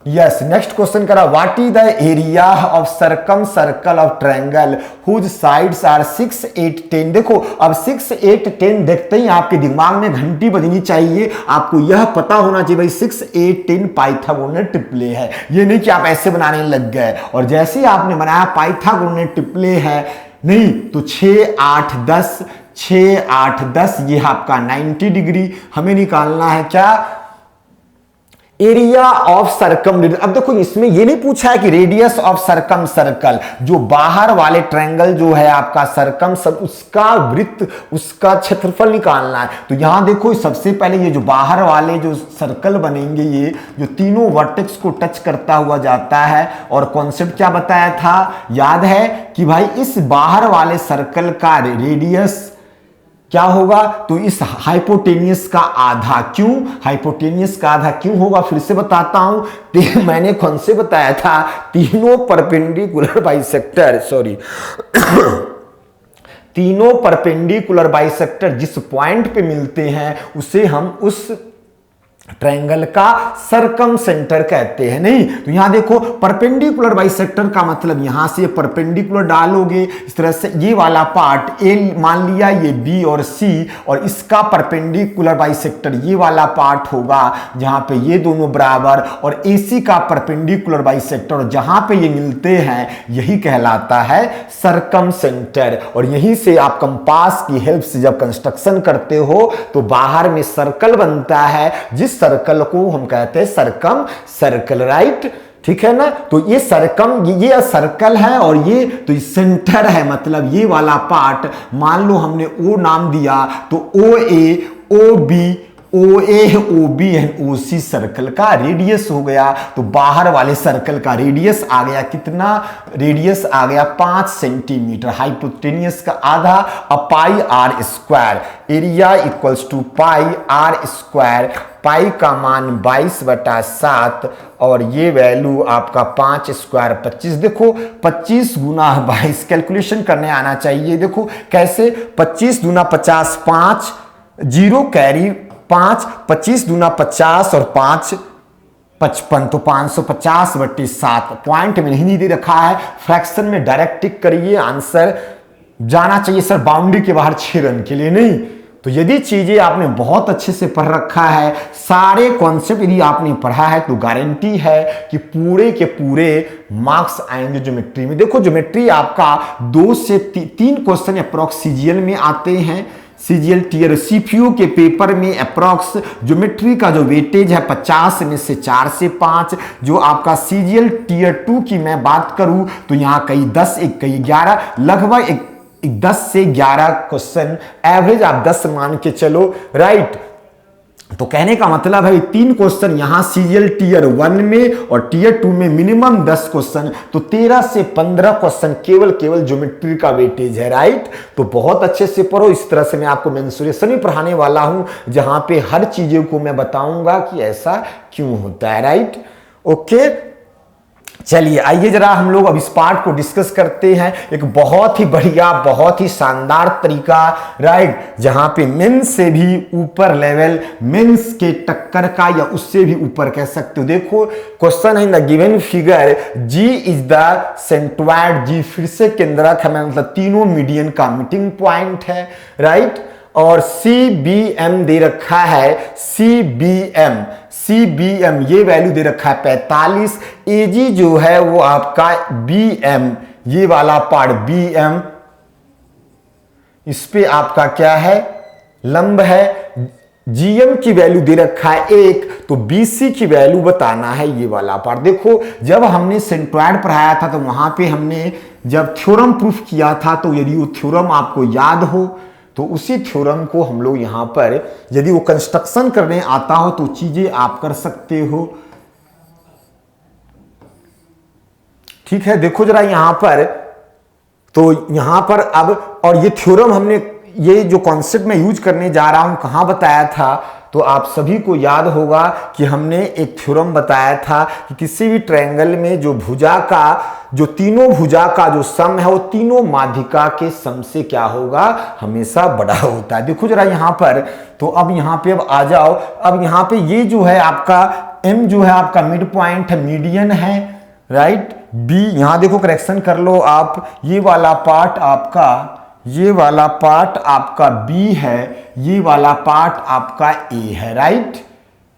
यस, नेक्स्ट क्वेश्चन करा, what is the area of circumcircle of triangle whose sides are 6, 8, 10। देखो, अब 6, 8, 10 देखते ही आपके दिमाग में घंटी बजनी चाहिए, आपको यह पता होना चाहिए भाई 6, 8, 10 पाइथागोरस ट्रिपले है। ये नहीं कि आप ऐसे बनाने लग गए और जैसे ही आपने बनाया पाइथागोरस ट्रिपले है, नहीं तो 6, 8, 10, 6, 8, 10, ये आपका 90 डिग्री। हमें निकालना है क्या, एरिया ऑफ सर्कम। अब देखो, इसमें ये नहीं पूछा है कि रेडियस ऑफ सर्कम सर्कल, जो बाहर वाले ट्रायंगल जो है आपका सर्कम, सब उसका वृत्त, उसका क्षेत्रफल निकालना है। तो यहां देखो, सबसे पहले ये जो बाहर वाले जो सर्कल बनेंगे, ये जो तीनों वर्टेक्स को टच करता हुआ जाता है, और कॉन्सेप्ट क्या बताया था, याद है कि भाई इस बाहर वाले सर्कल का रेडियस क्या होगा, तो इस हाइपोटेनियस का आधा। क्यों हाइपोटेनियस का आधा क्यों होगा, फिर से बताता हूं। मैंने कौन से बताया था, तीनों परपेंडिकुलर बाइसेक्टर, सॉरी तीनों परपेंडिकुलर बाइसेक्टर जिस पॉइंट पे मिलते हैं उसे हम उस ट्रायंगल का सरकम सेंटर कहते हैं। नहीं तो यहां देखो, परपेंडिकुलर बाइसेक्टर का मतलब यहां से परपेंडिकुलर डालोगे इस तरह से, ये वाला पार्ट ए मान लिया, ये बी और सी, और इसका परपेंडिकुलर बाइसेक्टर ये वाला पार्ट होगा जहां पे ये दोनों बराबर, और एसी का परपेंडिकुलर बाइसेक्टर, और जहां पे ये मिलते हैं यही कहलाता है सरकम सेंटर। और यहीं से आप कंपास की हेल्प से जब कंस्ट्रक्शन करते हो तो बाहर में सर्कल बनता है, जिस सर्कल को हम कहते हैं सरकम सर्कल, राइट, ठीक है ना। तो ये सरकम, ये सर्कल है और ये तो सेंटर है, मतलब ये वाला पार्ट, मान लो हमने ओ नाम दिया, तो O A, O B, O A, O B and O C circle का रेडियस हो गया। तो बाहर वाले सर्कल का रेडियस आ गया कितना, रेडियस आ गया 5 सेंटीमीटर, हाइपोटेनियस का आधा, अब pi R square, area equals to pi R square, pi का मान 22/7 और ये वैल्यू आपका 5 स्क्वायर 25। देखो 25 गुना 22 कैलकुलेशन करने आना चाहिए। देखो कैसे, 25 दूना 50, 5 जीरो कैरी 5, 25 दूना 50 और 5 55, तो 550/7। पॉइंट में नहीं दे रखा है, फ्रैक्शन में डायरेक्ट टिक करिए, आंसर जाना चाहिए सर बाउंड्री के बाहर 6 रन के लिए। नहीं तो यदि चीजें आपने बहुत अच्छे से पढ़ रखा है, सारे कॉन्सेप्ट यदि आपने पढ़ा है, तो गारंटी है कि पूरे के पूरे मार्क्स आएंगे ज्योमेट्री में। देखो ज्योमेट्री आपका 2 से 3 क्वेश्चन अप्रॉक्स सीजीएल में आते हैं, सीजीएल टीयर सीपीयू के पेपर में अप्रॉक्स ज्योमेट्री का जो वेटेज है 50 में से 4 से 5। जो आपका सीजीएल टीयर 2 की मैं बात करूं तो यहां कई 10, एक कई 11, लगभग 10 से 11 क्वेश्चन, एवरेज आप 10 मान के चलो, राइट। तो कहने का मतलब है 3 क्वेश्चन यहां सीजीएल टीयर 1 में और टीयर 2 में मिनिमम 10 क्वेश्चन, तो 13 से 15 क्वेश्चन केवल ज्योमेट्री का वेटेज है, राइट। तो बहुत अच्छे से पढ़ो। इस तरह से मैं आपको मेंसुरेशन ही पढ़ाने वाला हूं, जहां पे हर चीजों को मैं बताऊंगा कि ऐसा क्यों होता है, राइट, ओके। चलिए आइए जरा हम लोग अब इस पार्ट को डिस्कस करते हैं। एक बहुत ही बढ़िया, बहुत ही शानदार तरीका, राइट, जहां पे मेंस से भी ऊपर लेवल, मेंस के टक्कर का या उससे भी ऊपर कह सकते हो। देखो क्वेश्चन है, in the given figure G is the centroid, G फिर से केंद्रक है, मतलब तीनों मीडियन का मीटिंग पॉइंट है, राइट। और CBM दे रखा है, CBM ये वैल्यू दे रखा है 45। AG जो है वो आपका BM, ये वाला पार्ट BM, इस पे आपका क्या है, लंब है। GM की वैल्यू दे रखा है 1, तो BC की वैल्यू बताना है, ये वाला पार्ट। देखो जब हमने सेंट्रोइड पढ़ाया था तो वहां पे हमने जब थ्योरम प्रूफ किया था, तो यदि वो थ्योरम आपको याद हो तो उसी थ्योरम को हम लोग यहां पर, यदि वो कंस्ट्रक्शन करने आता हो तो चीजें आप कर सकते हो, ठीक है। देखो जरा यहां पर, तो यहां पर अब, और ये थ्योरम हमने, ये जो कॉन्सेप्ट मैं यूज करने जा रहा हूं कहां बताया था, तो आप सभी को याद होगा कि हमने एक थ्योरम बताया था कि किसी भी ट्रायंगल में जो भुजा का, जो तीनों भुजा का जो सम है वो तीनों माध्यिका के सम से क्या होगा, हमेशा बड़ा होता है। देखो जरा यहां पर, तो अब यहां पे अब आ जाओ, अब यहां पे ये जो है आपका M जो है आपका मिड पॉइंट है, मीडियन है, राइट। B यहां देखो करेक्शन कर लो आप, ये वाला पार्ट आपका, ये वाला पार्ट आपका B है, ये वाला पार्ट आपका A है, राइट,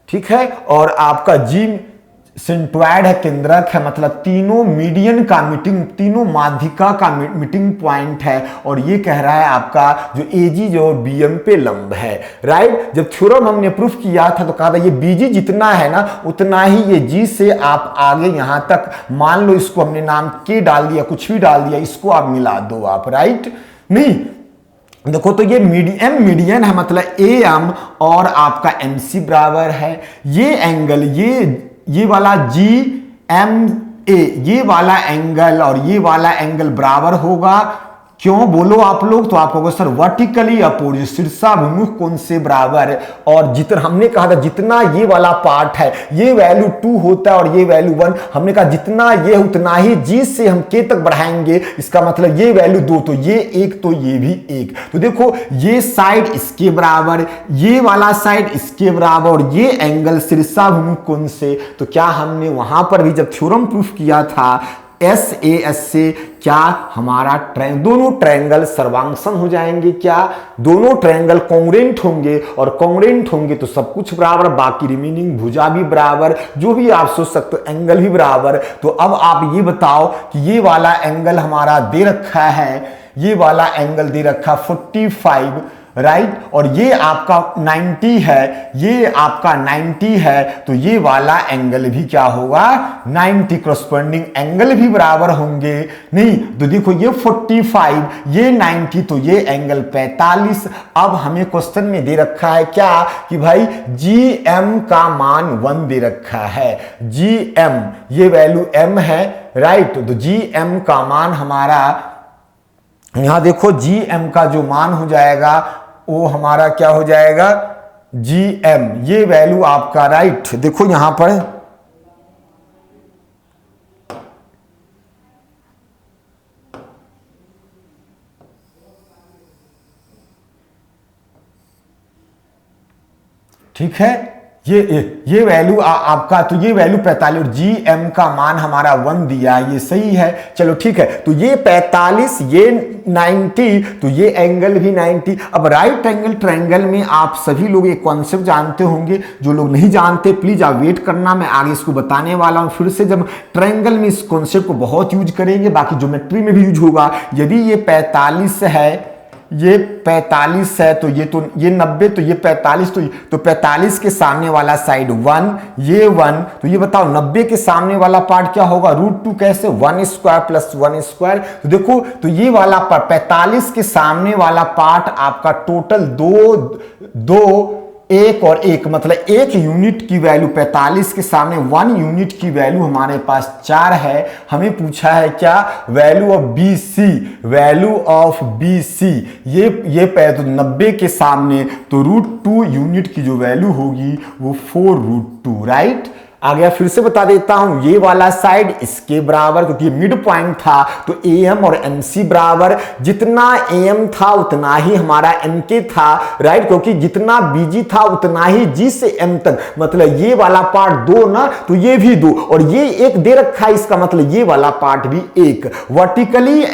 ठीक है। और आपका G सेंट्रोइड है, केंद्रक है, मतलब तीनों मीडियन का मीटिंग, तीनों माध्यिका का मीटिंग पॉइंट है। और ये कह रहा है आपका जो AG जो BM पे लंब है, राइट। जब थ्योरम हमने प्रूफ किया था तो कहा था ये BG जितना है ना उतना ही ये G से आप आगे यहां तक, मान लो इसको हमने नाम K डाल दिया, कुछ भी डाल दिया, इसको आप मिला दो आप, राइट। नहीं देखो तो ये मीडियन है, मतलब AM और आपका MC बराबर है। ये एंगल, ये वाला GMA, ये वाला एंगल और ये वाला एंगल बराबर होगा, क्यों बोलो आप लोग, तो आप कहोगे सर वर्टिकली अपोजिट, शीर्षाभिमुख कोण से बराबर। और जितना हमने कहा था जितना ये वाला पार्ट है ये वैल्यू 2 होता है और ये वैल्यू 1, हमने कहा जितना ये उतना ही G से हम K तक बढ़ाएंगे, इसका मतलब ये वैल्यू 2 तो ये 1 तो ये भी 1। तो देखो ये साइड इसके बराबर, ये वाला साइड इसके बराबर, और ये एंगल शीर्षाभिमुख कोण से। तो क्या हमने वहां पर भी जब थ्योरम प्रूफ किया था SAS से, क्या हमारा दोनों ट्रायंगल सर्वांगसम हो जाएंगे, क्या दोनों ट्रायंगल कॉन्ग्रुएंट होंगे, और कॉन्ग्रुएंट होंगे तो सब कुछ बराबर, बाकी रिमेनिंग भुजा भी बराबर, जो भी आप सोच सकते हो, एंगल भी बराबर। तो अब आप ये बताओ कि ये वाला एंगल हमारा दे रखा है, ये वाला एंगल दे रखा 45, राइट, और ये आपका 90 है, ये आपका 90 है, तो ये वाला एंगल भी क्या होगा, 90, करस्पॉन्डिंग एंगल भी बराबर होंगे। नहीं तो देखो ये 45, ये 90, तो ये एंगल 45। अब हमें क्वेश्चन में दे रखा है क्या कि भाई GM का मान 1 दे रखा है, GM ये वैल्यू M है, राइट। तो GM का मान हमारा, यहां देखो GM का जो मान हो जाएगा वो हमारा क्या हो जाएगा, GM ये वैल्यू आपका, राइट। देखो यहां पर ठीक है, ये वैल्यू आपका, तो ये वैल्यू 45 और GM का मान हमारा 1 दिया, ये सही है। चलो ठीक है, तो ये 45, ये 90, तो ये एंगल भी 90। अब राइट एंगल ट्रायंगल में आप सभी लोग एक कॉन्सेप्ट जानते होंगे, जो लोग नहीं जानते प्लीज आप वेट करना, मैं आगे इसको बताने वाला हूं। फिर से जब ट्रायंगल में इस कॉन्सेप्ट को बहुत यूज करेंगे, बाकी ज्योमेट्री में भी यूज होगा। यदि ये 45 है, ये 45 है, तो ये 90, तो ये 45, तो 45 के सामने वाला साइड 1, ये 1, तो ये बताओ 90 के सामने वाला पार्ट क्या होगा, √2 कैसे, 1 स्क्वायर प्लस 1 स्क्वायर। तो देखो तो ये वाला पार्ट 45 के सामने वाला पार्ट आपका टोटल 2 1 और 1, मतलब 1 यूनिट की वैल्यू 45 के सामने 1 यूनिट की वैल्यू हमारे पास 4 है। हमें पूछा है क्या, value of BC, value of BC ये तो 90 के सामने तो √2 यूनिट की जो वैल्यू होगी वो 4√2, राइट। आ गया। फिर से बता देता हूं, ये वाला साइड इसके बराबर, क्योंकि मिड पॉइंट था तो AM और MC बराबर, जितना AM था उतना ही हमारा MK था, राइट, क्योंकि जितना BG था उतना ही G से M तक, मतलब ये वाला पार्ट 2 ना, तो ये भी 2 और ये 1 दे रखा है, इसका मतलब ये वाला पार्ट भी 1। वर्टिकली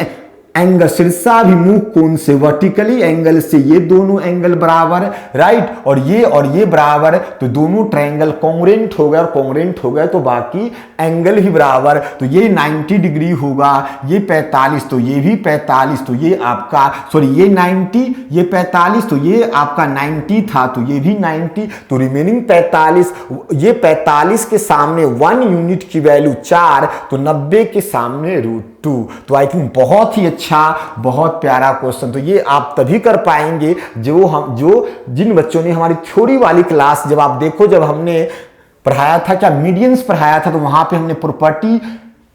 एंगल शीर्षाभिमुख कोण से, वर्टिकली एंगल से ये दोनों एंगल बराबर, राइट, और ये बराबर, तो दोनों ट्रायंगल कॉन्ग्रुएंट हो गए, और कॉन्ग्रुएंट हो गए तो बाकी एंगल भी बराबर, तो ये 90 डिग्री होगा, ये 45, तो ये भी 45, तो ये आपका सॉरी ये 90, ये 45, तो ये आपका 90 था, तो ये भी 90, तो रिमेनिंग 45, ये 45 के सामने 1 यूनिट की वैल्यू 4, तो 90 के सामने √2। तो आई थिंक बहुत ही अच्छा, बहुत प्यारा क्वेश्चन। तो ये आप तभी कर पाएंगे जिन बच्चों ने हमारी थ्योरी वाली क्लास, जब आप देखो, जब हमने पढ़ाया था, क्या मीडियंस पढ़ाया था, तो वहां पे हमने प्रॉपर्टी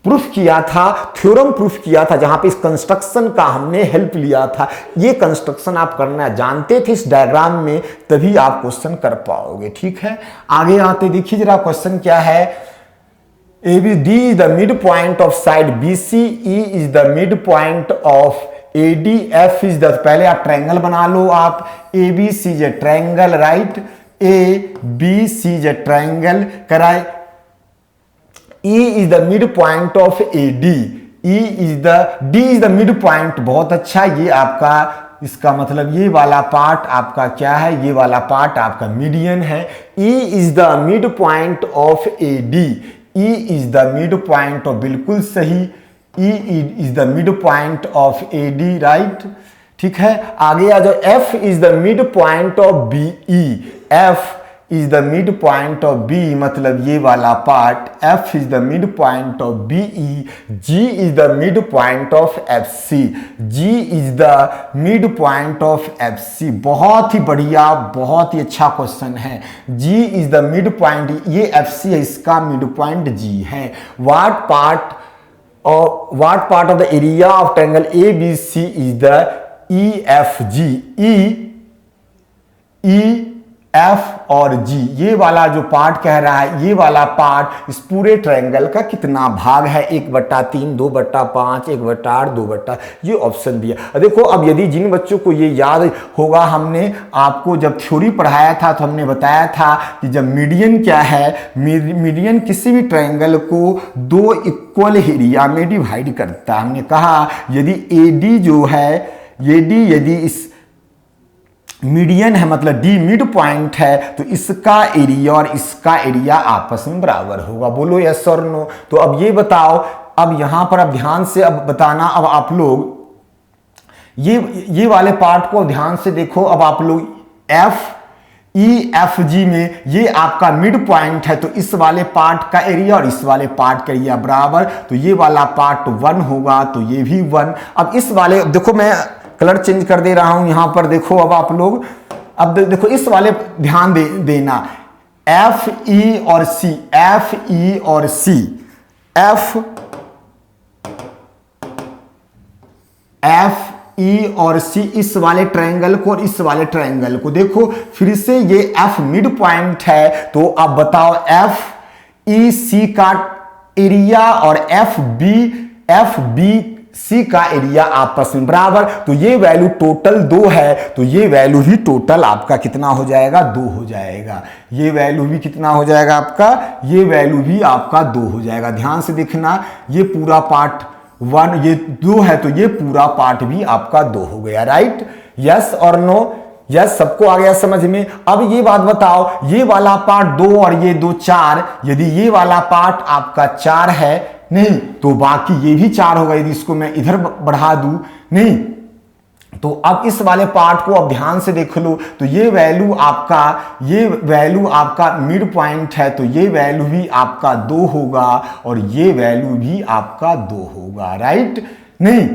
प्रूफ किया था, थ्योरम प्रूफ किया था, जहां पे इस कंस्ट्रक्शन का हमने हेल्प लिया था। ये कंस्ट्रक्शन आप करना जानते थे इस डायग्राम में, तभी आप क्वेश्चन कर पाओगे। ठीक है, आगे आते देखिए जरा क्वेश्चन क्या है। D is the midpoint of side BC, E is the midpoint of AD, F is the, पहले आप ट्रायंगल बना लो, आप ABC is a triangle, right, ABC is a triangle कराए, E is the midpoint of AD, D is the midpoint, बहुत अच्छा, ये आपका, इसका मतलब ये वाला पार्ट आपका क्या है, ये वाला पार्ट आपका मीडियन है। E is the midpoint of AD, E is the midpoint of, बिल्कुल सही, E is the midpoint of AD, right, ठीक है। आगे आ जाओ, F is the midpoint of BE, F is the midpoint of B, मतलब ये वाला part, F is the midpoint of BE, G is the midpoint of FC, G is the midpoint of FC। बहुत ही बढ़िया, बहुत ही अच्छा question है। G is the midpoint, ये FC है, इसका midpoint G है। What part of the area of triangle ABC is the EFG, F और G, ये वाला जो पार्ट कह रहा है, ये वाला पार्ट इस पूरे ट्रायंगल का कितना भाग है, 1/3, 2/5, 1/8, 2/, ये ऑप्शन दिया। देखो, अब यदि जिन बच्चों को ये याद होगा, हमने आपको जब थ्योरी पढ़ाया था तो हमने बताया था कि जब मीडियन क्या है, मीडियन किसी भी ट्रायंगल को 2 इक्वल एरिया में डिवाइड करता है। हमने कहा यदि AD जो है, यदि इस मीडियन है, मतलब D मिड पॉइंट है, तो इसका एरिया और इसका एरिया आपस में बराबर होगा। बोलो यस और नो। तो अब ये बताओ, अब यहां पर अब ध्यान से अब बताना, अब आप लोग ये वाले पार्ट को ध्यान से देखो। अब आप लोग EFG में ये आपका मिड पॉइंट है, तो इस वाले पार्ट का एरिया और इस वाले पार्ट का एरिया बराबर, तो ये वाला पार्ट 1 होगा, तो ये भी 1। अब इस वाले देखो, मैं कलर चेंज कर दे रहा हूं, यहां पर देखो। अब आप लोग अब देखो इस वाले ध्यान देना, FE और C, FE और C, FE और C, इस वाले ट्रायंगल को और इस वाले ट्रायंगल को देखो। फिर से ये F मिड पॉइंट है, तो अब बताओ FEC का एरिया और FBC का एरिया आपस में बराबर, तो ये वैल्यू टोटल 2 है, तो ये वैल्यू भी टोटल आपका कितना हो जाएगा, 2 हो जाएगा। ये वैल्यू भी कितना हो जाएगा आपका, ये वैल्यू भी आपका 2 हो जाएगा। ध्यान से देखना, ये पूरा पार्ट 1, ये 2 है, तो ये पूरा पार्ट भी आपका 2 हो गया। राइट, यस और नो? यस, सबको आ गया समझ में? अब ये बात बताओ, ये वाला पार्ट 2 और ये 2 4, यदि ये वाला पार्ट आपका 4 है, नहीं तो बाकी ये भी 4 होगा। यदि इसको मैं इधर बढ़ा दूं, नहीं तो अब इस वाले पार्ट को अब ध्यान से देख लो, तो ये वैल्यू आपका मिड पॉइंट है, तो ये वैल्यू भी आपका 2 होगा और ये वैल्यू भी आपका 2 होगा। राइट, नहीं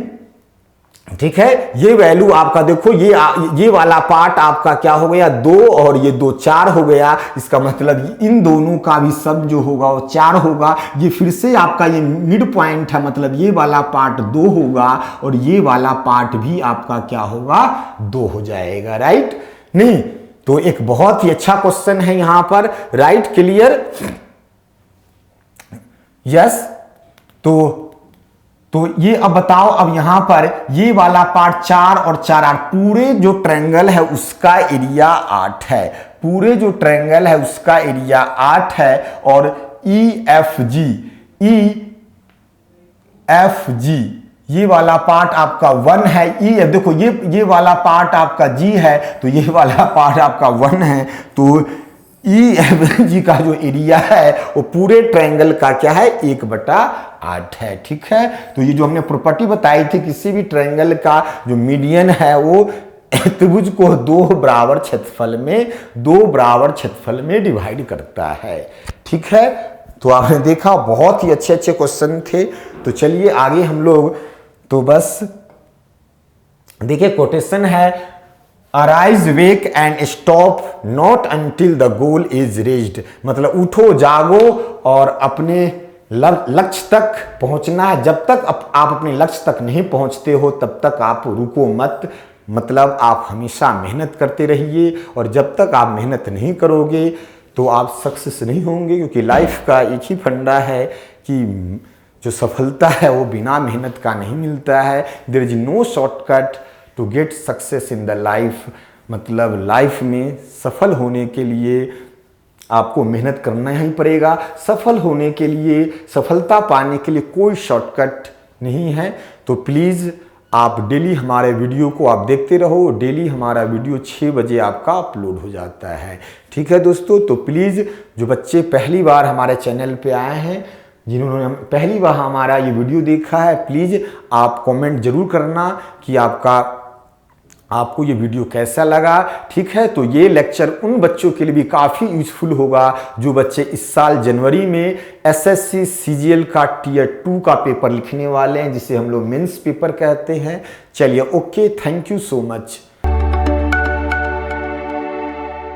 ठीक है, ये वैल्यू आपका देखो, ये वाला पार्ट आपका क्या हो गया, 2 और ये 2 4 हो गया। इसका मतलब इन दोनों का भी सब जो होगा वो 4 होगा। ये फिर से आपका ये मिड पॉइंट है, मतलब ये वाला पार्ट 2 होगा और ये वाला पार्ट भी आपका क्या होगा, 2 हो जाएगा। राइट, नहीं तो एक बहुत ही अच्छा क्वेश्चन है यहां पर। Right, clear? यस। तो ये अब बताओ, अब यहां पर ये वाला पार्ट 4 और 4 8, पूरे जो ट्रायंगल है उसका एरिया 8 है, पूरे जो ट्रायंगल है उसका एरिया 8 है। और ई एफ जी ये वाला पार्ट आपका 1 है। ई देखो ये वाला पार्ट आपका जी है, तो ये वाला पार्ट आपका 1 है। तो ई एफ जी का जो एरिया है वो पूरे ट्रायंगल का क्या है, 1/8 है। ठीक है, तो ये जो हमने प्रॉपर्टी बताई थी, किसी भी ट्रायंगल का जो मीडियन है वो त्रिभुज को दो बराबर क्षेत्रफल में डिवाइड करता है। ठीक है, तो आपने देखा बहुत ही अच्छे अच्छे क्वेश्चन थे। तो चलिए आगे हम लोग, तो बस देखिए कोटेशन है, arise wake and stop not until the goal is reached, मतलब उठो जागो और अपने लक्ष्य तक पहुंचना है। जब तक आप अपने लक्ष्य तक नहीं पहुंचते हो तब तक आप रुको मत, मतलब आप हमेशा मेहनत करते रहिए। और जब तक आप मेहनत नहीं करोगे तो आप सक्सेस नहीं होंगे, क्योंकि लाइफ का एक ही फंडा है कि जो सफलता है वो बिना मेहनत का नहीं मिलता है। There is no shortcut to get success in the life, मतलब लाइफ में सफल होने के लिए आपको मेहनत करना ही पड़ेगा। सफल होने के लिए, सफलता पाने के लिए कोई शॉर्टकट नहीं है। तो प्लीज़ आप डेली हमारे वीडियो को आप देखते रहो। डेली हमारा वीडियो 6 बजे आपका अपलोड हो जाता है। ठीक है दोस्तों, तो प्लीज़ जो बच्चे पहली बार हमारे चैनल पे आए हैं, जिन्होंने पहली बार हमारा ये वीडियो देखा है, प्लीज़ आप कमेंट जरूर करना कि आपको ये वीडियो कैसा लगा। ठीक है, तो ये लेक्चर उन बच्चों के लिए भी काफ़ी यूजफुल होगा जो बच्चे इस साल जनवरी में एसएससी सीजीएल का टियर 2 का पेपर लिखने वाले हैं, जिसे हम लोग मेंस पेपर कहते हैं। चलिए, okay, thank you so much.